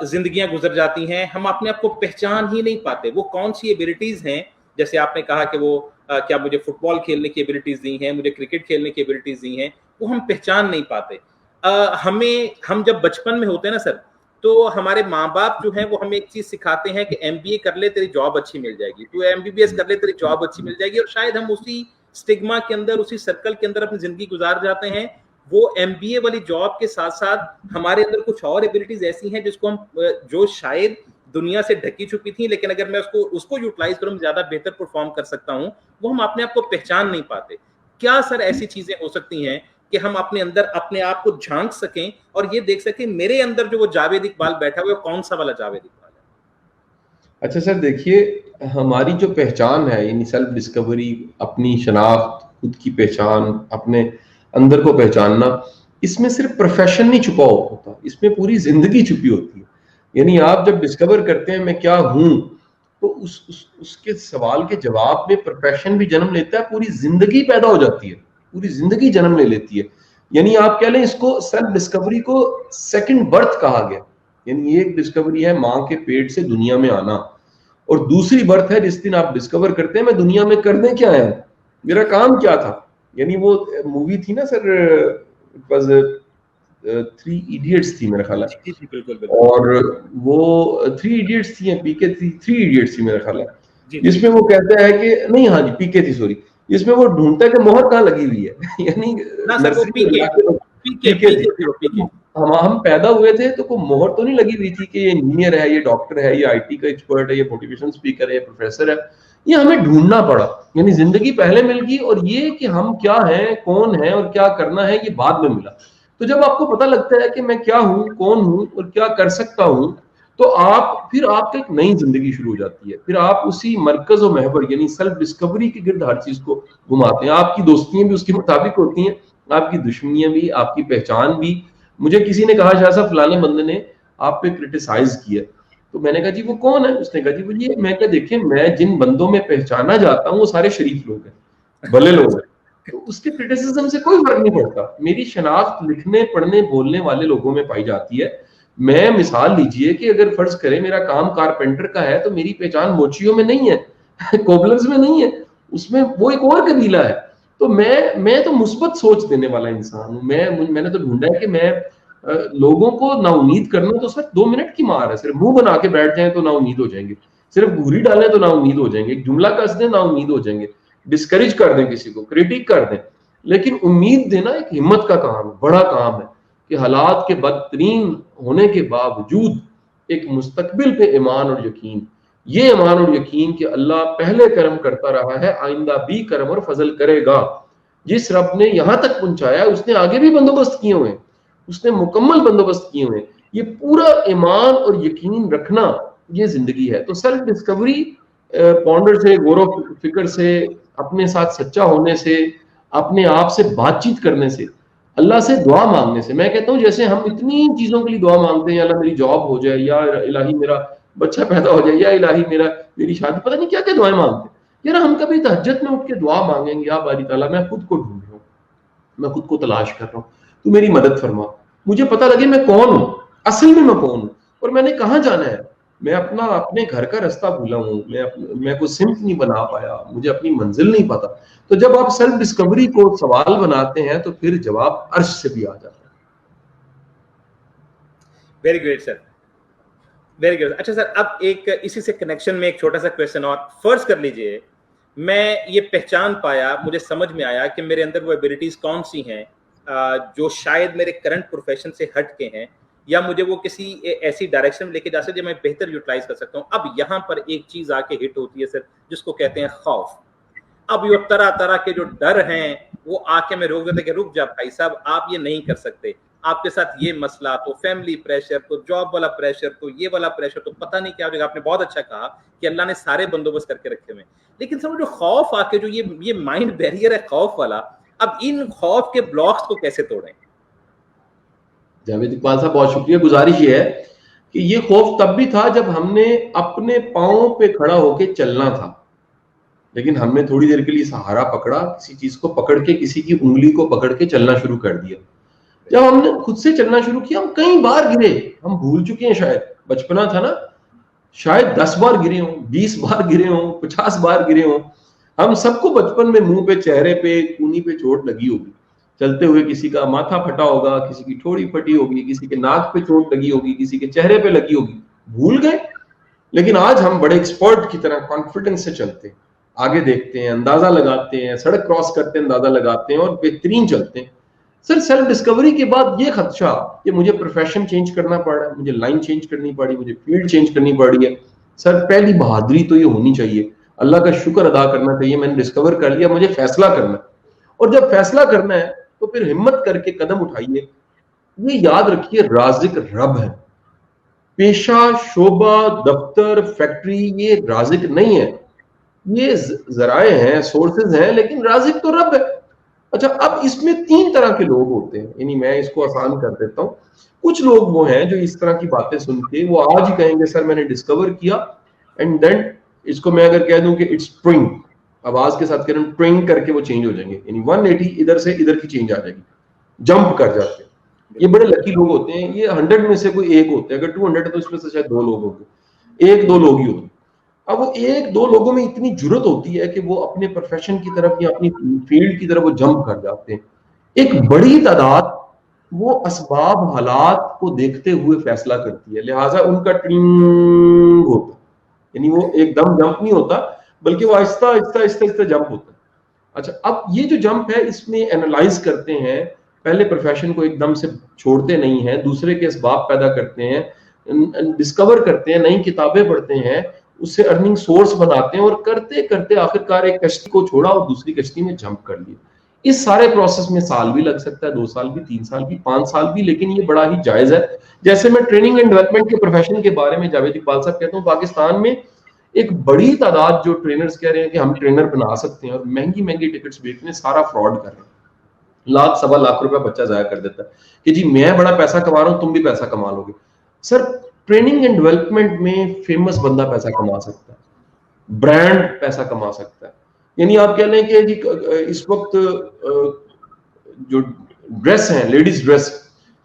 زندگیاں گزر جاتی ہیں, ہم اپنے آپ کو پہچان ہی نہیں پاتے. وہ کون سی ایبلٹیز ہیں, جیسے آپ نے کہا کہ وہ کیا مجھے فٹ بال کھیلنے کی ایبلٹیز دی ہیں, مجھے کرکٹ کھیلنے کی ایبلٹیز دی ہیں, وہ ہم پہچان نہیں پاتے. ہم جب بچپن میں ہوتے ہیں نا سر, تو ہمارے ماں باپ جو ہیں وہ ہمیں ایک چیز سکھاتے ہیں کہ ایم بی اے کر لے تیری جاب اچھی مل جائے گی, تو ایم بی بی ایس کر لے تیری جاب اچھی مل جائے گی, اور شاید ہم اسی اسٹگما کے اندر, اسی سرکل کے اندر اپنی زندگی گزار جاتے ہیں. وہ ایم بی اے والی جاب کے ساتھ ساتھ ہمارے اندر کچھ اور ایبلٹیز ایسی ہیں جس کو ہم, جو شاید دنیا سے ڈھکی چھپی تھی, لیکن اگر میں اس کو یوٹیلائز کروں زیادہ بہتر پرفارم کر سکتا ہوں, وہ ہم اپنے آپ کو پہچان نہیں پاتے. کیا سر ایسی چیزیں ہو سکتی ہیں کہ ہم اپنے اندر اپنے آپ کو جھانک سکیں اور یہ دیکھ سکیں میرے اندر جو وہ جاوید اقبال بیٹھا ہوا ہے کون سا والا جاوید اقبال ہے؟ اچھا سر, دیکھیے ہماری جو پہچان ہے, یعنی سیلف ڈسکوری, اپنی شناخت, خود کی پہچان, اپنے اندر کو پہچاننا, اس میں صرف پروفیشن نہیں چھپا ہوتا, اس میں پوری زندگی چھپی ہوتی ہے. یعنی آپ جب ڈسکور کرتے ہیں میں کیا ہوں, تو اس کے سوال کے جواب میں پروفیشن بھی جنم لیتا ہے, پوری زندگی پیدا ہو جاتی ہے, پوری زندگی جنم لے لیتی ہے. یعنی آپ کہہ لیں اس کو سیلف ڈسکوری کو سیکنڈ برتھ کہا گیا. یعنی ایک ڈسکوری ہے ماں کے پیٹ سے دنیا میں آنا, اور دوسری برتھ ہے جس دن آپ ڈسکور کرتے ہیں میں دنیا میں کرنے کیا آیا ہوں, میرا کام کیا تھا. یعنی وہ مووی تھی نا سر, تھری ایڈیٹس تھی میرا خیال ہے, جی جی بالکل, اور وہ تھری ایڈیٹس تھی, پی کے تھری ایڈیٹس تھی میرا خیال ہے, جی جس میں وہ کہتا ہے کہ نہیں, ہاں جی پی کے تھی, سوری, جس میں وہ ڈھونڈتا ہے کہ مہر کہاں لگی ہوئی ہے. یعنی نرسری ہم پیدا ہوئے تھے تو کوئی مہر تو نہیں لگی ہوئی تھی کہ یہ انجینئر ہے, یہ ڈاکٹر ہے, یہ آئی ٹی کا ایکسپرٹ ہے, یہ موٹیویشن اسپیکر ہے, یہ پروفیسر ہے. یہ ہمیں ڈھونڈنا پڑا. یعنی زندگی پہلے مل گئی, اور یہ کہ ہم کیا ہیں, کون ہیں اور کیا کرنا ہے, یہ بعد میں ملا. تو جب آپ کو پتہ لگتا ہے کہ میں کیا ہوں, کون ہوں اور کیا کر سکتا ہوں, تو پھر آپ کی ایک نئی زندگی شروع ہو جاتی ہے. پھر آپ اسی مرکز و محور یعنی سیلف ڈسکوری کے گرد ہر چیز کو گھماتے ہیں. آپ کی دوستیاں بھی اس کے مطابق ہوتی ہیں, آپ کی دشمنیاں بھی, آپ کی پہچان بھی. مجھے کسی نے کہا شاہ صاحب فلانے بندے نے آپ پہ کرٹیسائز کیا, تو میں نے کہا جی وہ کون ہے؟ اس نے کہا جی وہ یہ. میں کہا دیکھیں, میں جن بندوں میں پہچانا جاتا ہوں وہ سارے شریف لوگ ہیں, بھلے لوگ ہیں, تو اس کے کرٹیسزم سے کوئی فرق نہیں پڑتا. میری شناخت لکھنے, پڑھنے, بولنے والے لوگوں میں پائی جاتی ہے. میں مثال لیجئے کہ اگر فرض کریں میرا کام کارپینٹر کا ہے تو میری پہچان موچیوں میں نہیں ہے, کوبلرز میں نہیں ہے, اس میں وہ ایک اور قبیلہ ہے. تو میں تو مثبت سوچ دینے والا انسان ہوں. میں نے تو ڈھونڈا ہے کہ میں لوگوں کو نا امید کرنا تو صرف 2 منٹ کی مار ہے. صرف منہ بنا کے بیٹھ جائیں تو نا امید ہو جائیں گے, صرف گھوری ڈالیں تو نا امید ہو جائیں گے, ایک جملہ کس دیں نا امید ہو جائیں گے, ڈسکریج کر دیں کسی کو, کریٹک کر دیں. لیکن امید دینا ایک ہمت کا کام ہے, بڑا کام ہے, کہ حالات کے بدترین ہونے کے باوجود ایک مستقبل پہ ایمان اور یقین, یہ ایمان اور یقین کہ اللہ پہلے کرم کرتا رہا ہے، آئندہ بھی کرم اور فضل کرے گا. جس رب نے یہاں تک پہنچایا اس نے آگے بھی بندوبست کیے ہوئے ہیں، اس نے مکمل بندوبست کیے ہوئے ہیں. یہ پورا ایمان اور یقین رکھنا یہ زندگی ہے. تو سیلف ڈسکوری پونڈر سے، غور و فکر سے، اپنے ساتھ سچا ہونے سے، اپنے آپ سے بات چیت کرنے سے، اللہ سے دعا مانگنے سے. میں کہتا ہوں جیسے ہم اتنی چیزوں کے لیے دعا مانگتے ہیں، یا اللہ میری جاب ہو جائے، یا الہی میرا بچہ پیدا ہو جائے، یا الہی میری شادی، پتہ نہیں کیا کیا دعائیں مانگتے ہیں. یار ہم کبھی تہجد میں اٹھ کے دعا مانگیں گے، یا باری تعالیٰ میں خود کو ڈھونڈ رہا ہوں، میں خود کو تلاش کر رہا ہوں، تو میری مدد فرما، مجھے پتہ لگے میں کون ہوں، اصل میں کون ہوں، اور میں نے کہاں جانا ہے. میں اپنے گھر کا رستہ بھولا ہوں، میں کوئی سمت نہیں بنا پایا، مجھے اپنی منزل نہیں پتا. تو جب آپ سیلف ڈسکوری کو سوال بناتے ہیں تو پھر جواب عرش سے بھی آ جاتا ہے. ویری گریٹ سر، ویری گڈ. اچھا سر، اب ایک اسی سے کنیکشن میں ایک چھوٹا سا کویشچن اور. فرض کر لیجئے میں یہ پہچان پایا، مجھے سمجھ میں آیا کہ میرے اندر وہ ایبلٹیز کون سی ہیں جو شاید میرے کرنٹ پروفیشن سے ہٹ کے ہیں، یا مجھے وہ کسی ایسی ڈائریکشن میں لے کے جا سکتے جو میں بہتر یوٹیلائز کر سکتا ہوں. اب یہاں پر ایک چیز آ کے ہٹ ہوتی ہے سر، جس کو کہتے ہیں خوف. اب یہ طرح طرح کے جو ڈر ہیں وہ آ کے میں روک دیتے کہ رک جا بھائی صاحب، آپ یہ نہیں کر سکتے، آپ کے ساتھ یہ مسئلہ، تو فیملی پریشر، تو جاب والا پریشر، تو یہ والا پریشر، تو پتہ نہیں کیا ہو جائے گا. آپ نے بہت اچھا کہا کہ اللہ نے سارے بندوبست کر کے رکھے ہوئے. لیکن سر جو خوف آ کے جو یہ مائنڈ بیریئر ہے خوف والا، اب ان خوف کے بلاکس کو کیسے توڑیں؟ جاوید اقبال صاحب بہت شکریہ. گزارش یہ ہے کہ یہ خوف تب بھی تھا جب ہم نے اپنے پاؤں پہ کھڑا ہو کے چلنا تھا، لیکن ہم نے تھوڑی دیر کے لیے سہارا پکڑا، کسی چیز کو پکڑ کے، کسی کی انگلی کو پکڑ کے چلنا شروع کر دیا. جب ہم نے خود سے چلنا شروع کیا ہم کئی بار گرے، ہم بھول چکے ہیں، شاید بچپنا تھا نا، شاید 10 بار گرے ہوں، 20 بار گرے ہوں، 50 بار گرے ہوں. ہم سب کو بچپن میں منہ پہ، چہرے پہ، کونی پہ چوٹ لگی ہوگی چلتے ہوئے. کسی کا ماتھا پھٹا ہوگا، کسی کی ٹھوڑی پھٹی ہوگی، کسی کے ناک پہ چوٹ لگی ہوگی، کسی کے چہرے پہ لگی ہوگی. بھول گئے. لیکن آج ہم بڑے ایکسپرٹ کی طرح کانفیڈنس سے چلتے ہیں، آگے دیکھتے ہیں، اندازہ لگاتے ہیں، سڑک کراس کرتے ہیں اندازہ لگاتے ہیں، اور بہترین چلتے ہیں. سر سیلف ڈسکوری کے بعد یہ خدشہ کہ مجھے پروفیشن چینج کرنا پڑ رہا ہے، مجھے لائن چینج کرنی پڑی، مجھے فیلڈ چینج کرنی پڑ رہی ہے. سر پہلی بہادری تو یہ ہونی چاہیے، اللہ کا شکر ادا کرنا چاہیے، میں نے ڈسکور کر لیا، مجھے فیصلہ کرنا ہے. اور جب فیصلہ کرنا ہے تو پھر ہمت کر کے قدم اٹھائیے. یہ یاد رکھیے رازق رب ہے. پیشہ، شعبہ، دفتر، فیکٹری یہ رازق نہیں ہے، یہ ذرائع ہیں، سورسز ہیں، لیکن رازق تو رب ہے. اچھا اب اس میں 3 طرح کے لوگ ہوتے ہیں، یعنی میں اس کو آسان کر دیتا ہوں. کچھ لوگ وہ ہیں جو اس طرح کی باتیں سن کے وہ آج ہی کہیں گے سر میں نے ڈسکور کیا، اینڈ دین اس کو میں اگر کہہ دوں کہ اٹس ٹرنگ، آواز کے ساتھ کہہ رہا ہوں ٹرنگ کر کے وہ چینج ہو جائیں گے، یعنی 180 ادھر سے ادھر کی چینج آ جائے گی، جمپ کر جاتے ہیں. یہ بڑے لکی لوگ ہوتے ہیں، یہ 100 میں سے کوئی ایک ہوتے ہیں، اگر 200 ہے تو اس میں سے شاید 2 لوگ ہوں گے، 1-2 لوگ ہی ہوتے ہیں. اب وہ 1-2 لوگوں میں اتنی جرت ہوتی ہے کہ وہ اپنے پروفیشن کی طرف یا اپنی فیلڈ کی طرف وہ جمپ کر جاتے ہیں. ایک بڑی تعداد وہ اسباب حالات کو دیکھتے ہوئے فیصلہ کرتی ہے، لہٰذا ان کا ٹرنگ ہوتا ہے، یعنی وہ ایک دم جمپ نہیں ہوتا بلکہ وہ آہستہ آہستہ آہستہ آہستہ جمپ ہوتا ہے. اچھا اب یہ جو جمپ ہے اس میں اینالائز کرتے ہیں، پہلے پروفیشن کو ایک دم سے چھوڑتے نہیں ہیں، دوسرے کے اسباب پیدا کرتے ہیں، ڈسکور کرتے ہیں، نئی کتابیں پڑھتے ہیں، اس سے ارننگ سورس بناتے ہیں، اور کرتے کرتے آخرکار ایک کشتی کو چھوڑا اور دوسری کشتی میں جمپ کر لیا. اس سارے پروسیس میں سال بھی لگ سکتا ہے، 2 سال بھی، 3 سال بھی، 5 سال بھی، لیکن یہ بڑا ہی جائز ہے. جیسے میں ٹریننگ اینڈ ڈیولپمنٹ کے پروفیشن کے بارے میں جاوید اقبال صاحب کہتا ہوں، پاکستان میں ایک بڑی تعداد جو ٹرینرز کہہ رہے ہیں کہ ہم ٹرینر بنا سکتے ہیں اور مہنگی مہنگی ٹکٹس بیچنے، سارا فراڈ کر رہے ہیں. لاکھ سوا لاکھ روپے بچہ ضائع کر دیتا ہے کہ جی میں بڑا پیسہ کما رہا ہوں، تم بھی پیسہ کما لو گے. سر ٹریننگ اینڈ ڈیولپمنٹ میں فیمس بندہ پیسہ کما سکتا ہے، برانڈ پیسہ کما سکتا ہے. یعنی آپ کہہ لیں کہ جی اس وقت جو ڈریس ہیں، لیڈیز ڈریس،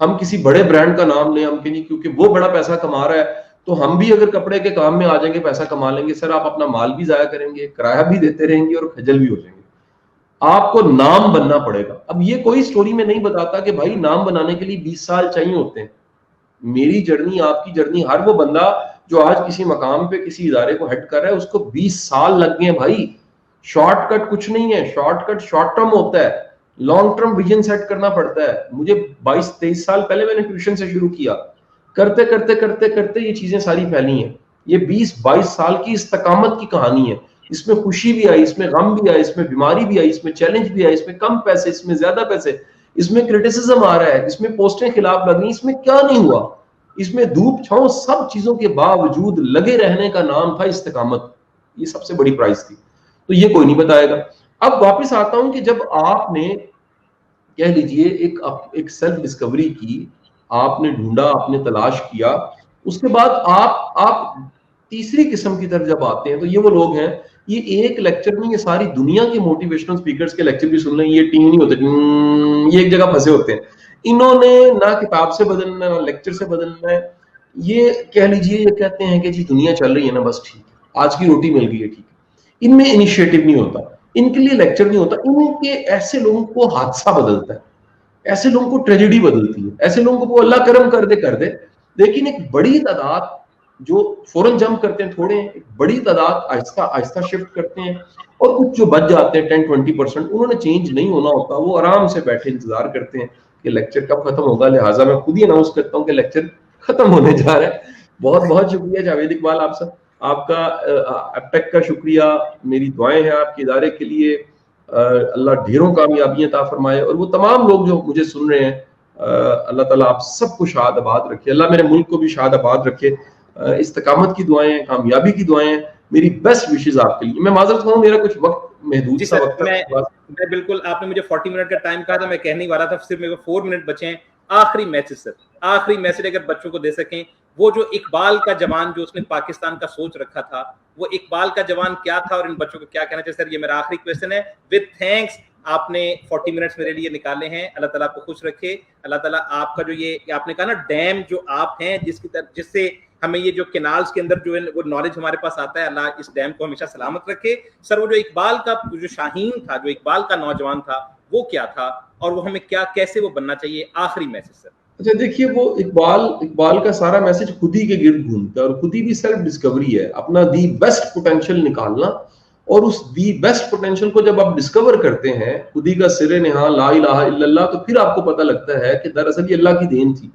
ہم کسی بڑے برانڈ کا نام لیں، ہم کہیں کیونکہ وہ بڑا پیسہ کما رہا ہے تو ہم بھی اگر کپڑے کے کام میں آ جائیں گے پیسہ کما لیں گے. سر آپ اپنا مال بھی ضائع کریں گے، کرایہ بھی دیتے رہیں گے، اور کھجل بھی ہو جائیں گے. آپ کو نام بننا پڑے گا. اب یہ کوئی سٹوری میں نہیں بتاتا کہ بھائی نام بنانے کے لیے 20 سال چاہیے ہوتے ہیں. میری جرنی، آپ کی جرنی، ہر وہ بندہ جو آج کسی مقام پہ کسی ادارے کو ہیڈ کر رہا ہے اس کو 20 سال لگ گئے ہیں بھائی. شارٹ کٹ کچھ نہیں ہے، شارٹ کٹ شارٹ ٹرم ہوتا ہے، لانگ ٹرم ویژن سیٹ کرنا پڑتا ہے. مجھے 22-23 سال پہلے میں نے ٹیوشن سے شروع کیا، کرتے کرتے کرتے کرتے یہ چیزیں ساری پھیلی ہیں. یہ 20-22 سال کی استقامت کی کہانی ہے. اس میں خوشی بھی آئی, اس میں غم بھی آئی, اس میں بیماری بھی آئی, اس میں چیلنج بھی آئی, اس میں کم پیسے, اس میں زیادہ پیسے, اس میں کرٹیسزم آ رہا ہے, اس میں پوسٹیں خلاف لگ رہی, اس میں کیا نہیں ہوا, اس میں دھوپ چھاؤں سب چیزوں کے باوجود لگے رہنے کا نام تھا استقامت. یہ سب سے بڑی پرائز تھی. تو یہ کوئی نہیں بتائے گا. اب واپس آتا ہوں کہ جب آپ نے کہہ لیجئے ایک سیلف ڈسکوری کی, آپ نے ڈھونڈا, آپ نے تلاش کیا, اس کے بعد آپ تیسری قسم کی طرف جب آتے ہیں تو یہ وہ لوگ ہیں, یہ ایک لیکچر میں یہ ساری دنیا کے موٹیویشنل اسپیکرز کے لیکچر بھی سن لیں, یہ ٹیم نہیں ہوتے, یہ ایک جگہ پھنسے ہوتے ہیں. انہوں نے نہ کتاب سے بدلنا ہے نہ لیکچر سے بدلنا ہے. یہ کہہ لیجئے یہ کہتے ہیں کہ جی دنیا چل رہی ہے نا, بس ٹھیک ہے, آج کی روٹی مل گئی ہے, ٹھیک ہے. ان میں انیشیٹو نہیں ہوتا, ان کے لیے لیکچر نہیں ہوتا. ان کے ایسے لوگوں کو حادثہ بدلتا ہے, ایسے لوگوں کو ٹریجڈی بدلتی ہے, ایسے لوگوں کو اللہ کرم کر دے. لیکن ایک بڑی تعداد جو فوراً جمپ کرتے ہیں, تھوڑے ایک بڑی تعداد آہستہ آہستہ شفٹ کرتے ہیں, اور کچھ جو بچ جاتے ہیں 10-20%, انہوں نے چینج نہیں ہونا ہوتا, وہ آرام سے بیٹھے انتظار کرتے ہیں کہ لیکچر کب ختم ہوگا. لہٰذا میں خود ہی اناؤنس کرتا ہوں کہ لیکچر ختم ہونے جا رہا ہے. بہت بہت شکریہ جاوید اقبال آپ سب, آپ کا ایپٹیک کا شکریہ, میری دعائیں ہیں آپ کے ادارے کے لیے, اللہ ڈھیروں کامیابیاں عطا فرمائے. اور وہ تمام لوگ جو مجھے سن رہے ہیں, اللہ تعالیٰ آپ سب کو شاد آباد رکھے, اللہ میرے ملک کو بھی شاد آباد رکھے. استقامت کی دعائیں, کامیابی کی دعائیں, میری بیسٹ وشز آپ کے لیے. میں معذرت کروں, میرا کچھ وقت محدود سا وقت ہے. میں بالکل, آپ نے مجھے 40 منٹ کا ٹائم کہا تھا, میں کہنے والا تھا, صرف میرے کو 4 منٹ بچے ہیں. آخری میسج سر, آخری میسج اگر بچوں کو دے سکیں, وہ جو اقبال کا جوان جو اس نے پاکستان کا سوچ رکھا تھا, وہ اقبال کا جوان کیا تھا, اور ان بچوں کو کیا کہنا چاہیے. سر یہ میرا آخری کویشچن ہے. وتھ تھینکس, آپ نے 40 منٹس میرے لیے نکالے ہیں. اللہ تعالیٰ آپ کو خوش رکھے. اللہ تعالیٰ آپ کا جو یہ آپ نے کہا نا ڈیم جو آپ ہیں, جس سے ہمیں یہ جو کینالز کے اندر جو ہے وہ نالج ہمارے پاس آتا ہے, اللہ اس ڈیم کو ہمیشہ سلامت رکھے. سر وہ جو اقبال کا جو شاہین تھا, جو اقبال کا نوجوان تھا, وہ کیا تھا, اور وہ ہمیں کیا کیسے وہ بننا چاہیے, آخری میسج سر. اچھا دیکھیے, وہ اقبال کا سارا میسج خود ہی کے گرد گھومتا ہے, اور خود ہی بھی سیلف ڈسکوری ہے, اپنا دی بیسٹ پوٹینشیل نکالنا. اور اس دی بیسٹ پوٹینشیل کو جب آپ ڈسکور کرتے ہیں, خود ہی کا سر نہاں لا الہ الا اللہ, تو پھر آپ کو پتہ لگتا ہے کہ دراصل یہ اللہ کی دین تھی,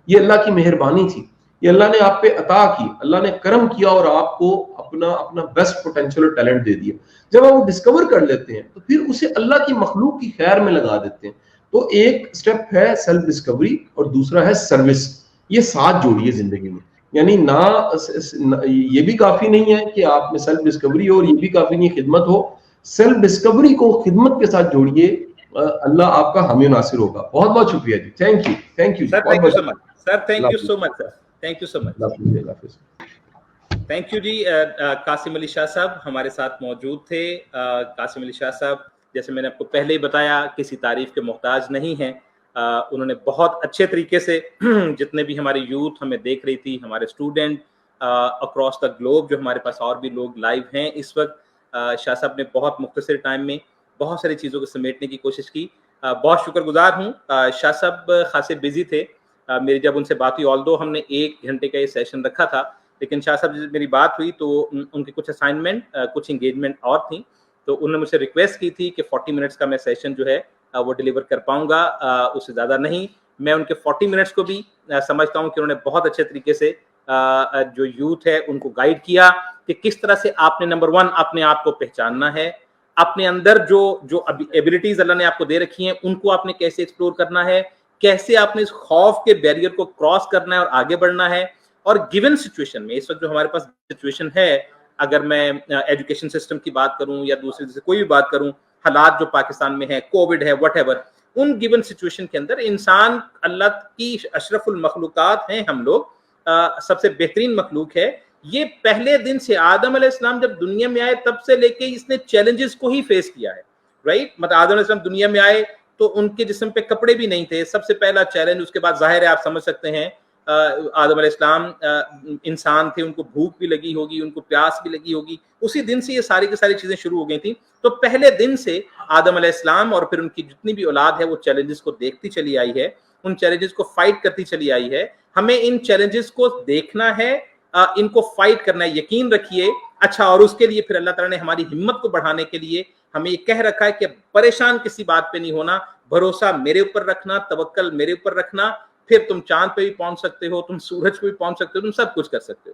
یہ اللہ کی مہربانی تھی, یہ اللہ نے آپ پہ عطا کی, اللہ نے کرم کیا اور آپ کو اپنا بیسٹ پوٹینشیل اور ٹیلنٹ دے دیا. جب آپ وہ ڈسکور کر لیتے ہیں تو پھر اسے اللہ کی مخلوق کی خیر میں لگا دیتے ہیں. تو ایک سٹیپ ہے سیلف ڈسکوری, اور دوسرا ہے سروس. یہ ساتھ جوڑیے زندگی میں, یعنی نہ یہ بھی کافی نہیں ہے کہ آپ میں سیلف ڈسکوری ہو, اور یہ بھی کافی نہیں خدمت ہو. سیلف ڈسکوری کو خدمت کے ساتھ جوڑیے, اللہ آپ کا حامی ناصر ہوگا. بہت بہت شکریہ جی, thank you sir, thank you so much sir, thank you so much sir, thank you so much, اللہ حافظ. تھینک یو جی. قاسم علی شاہ صاحب ہمارے ساتھ موجود تھے. قاسم علی شاہ صاحب جیسے میں نے آپ کو پہلے ہی بتایا کسی تعریف کے محتاج نہیں ہیں. انہوں نے بہت اچھے طریقے سے جتنے بھی ہماری یوتھ ہمیں دیکھ رہی تھی, ہمارے اسٹوڈنٹ اکراس دا گلوب, جو ہمارے پاس اور بھی لوگ لائیو ہیں اس وقت, شاہ صاحب نے بہت مختصر ٹائم میں بہت ساری چیزوں کو سمیٹنے کی کوشش کی. بہت شکر گزار ہوں. شاہ صاحب خاصے بزی تھے, میری جب ان سے بات ہوئی, آلدو ہم نے 1 گھنٹے کا یہ سیشن رکھا تھا, لیکن شاہ صاحب جب میری بات ہوئی تو ان کی کچھ اسائنمنٹ, کچھ انگیجمنٹ اور تھیں, تو انہوں نے مجھ سے ریکویسٹ کی تھی کہ 40 منٹس کا میں سیشن جو ہے وہ ڈیلیور کر پاؤں گا, اس سے زیادہ نہیں. میں ان کے 40 منٹس کو بھی سمجھتا ہوں کہ انہوں نے بہت اچھے طریقے سے جو یوتھ ہے ان کو گائیڈ کیا کہ کس طرح سے آپ نے نمبر 1 اپنے آپ کو پہچاننا ہے, اپنے اندر جو ایبلٹیز اللہ نے آپ کو دے رکھی ہیں ان کو آپ نے کیسے ایکسپلور کرنا ہے, کیسے آپ نے اس خوف کے بیریئر کو کراس کرنا ہے اور آگے بڑھنا ہے. اور گیون سچویشن میں اس وقت جو ہمارے پاس سچویشن ہے, اگر میں ایجوکیشن سسٹم کی بات کروں یا دوسری سے کوئی بھی بات کروں, حالات جو پاکستان میں ہے, کووڈ ہے, what ever, in given situation کے اندر انسان اللہ کی اشرف المخلوقات ہیں, ہم لوگ سب سے بہترین مخلوق ہے. یہ پہلے دن سے آدم علیہ السلام جب دنیا میں آئے تب سے لے کے اس نے چیلنجز کو ہی فیس کیا ہے, رائٹ. مطلب آدم علیہ السلام دنیا میں آئے تو ان کے جسم پہ کپڑے بھی نہیں تھے, سب سے پہلا چیلنج. اس کے بعد ظاہر ہے آپ سمجھ سکتے ہیں آدم علیہ السلام انسان تھے, ان کو بھوک بھی لگی ہوگی, ان کو پیاس بھی لگی ہوگی, اسی دن سے یہ ساری کی ساری چیزیں شروع ہو گئی تھیں. تو پہلے دن سے آدم علیہ السلام اور پھر ان کی جتنی بھی اولاد ہے وہ چیلنجز کو دیکھتی چلی آئی ہے, ان چیلنجز کو فائٹ کرتی چلی آئی ہے. ہمیں ان چیلنجز کو دیکھنا ہے, ان کو فائٹ کرنا ہے, یقین رکھیے. اچھا, اور اس کے لیے پھر اللہ تعالیٰ نے ہماری ہمت کو بڑھانے کے لیے ہمیں یہ کہہ رکھا ہے کہ پریشان کسی بات پہ نہیں ہونا, بھروسہ میرے اوپر رکھنا, توکل میرے اوپر رکھنا, پھر تم چاند پہ بھی پہنچ سکتے ہو, تم سورج پہ بھی پہنچ سکتے ہو, تم سب کچھ کر سکتے ہو.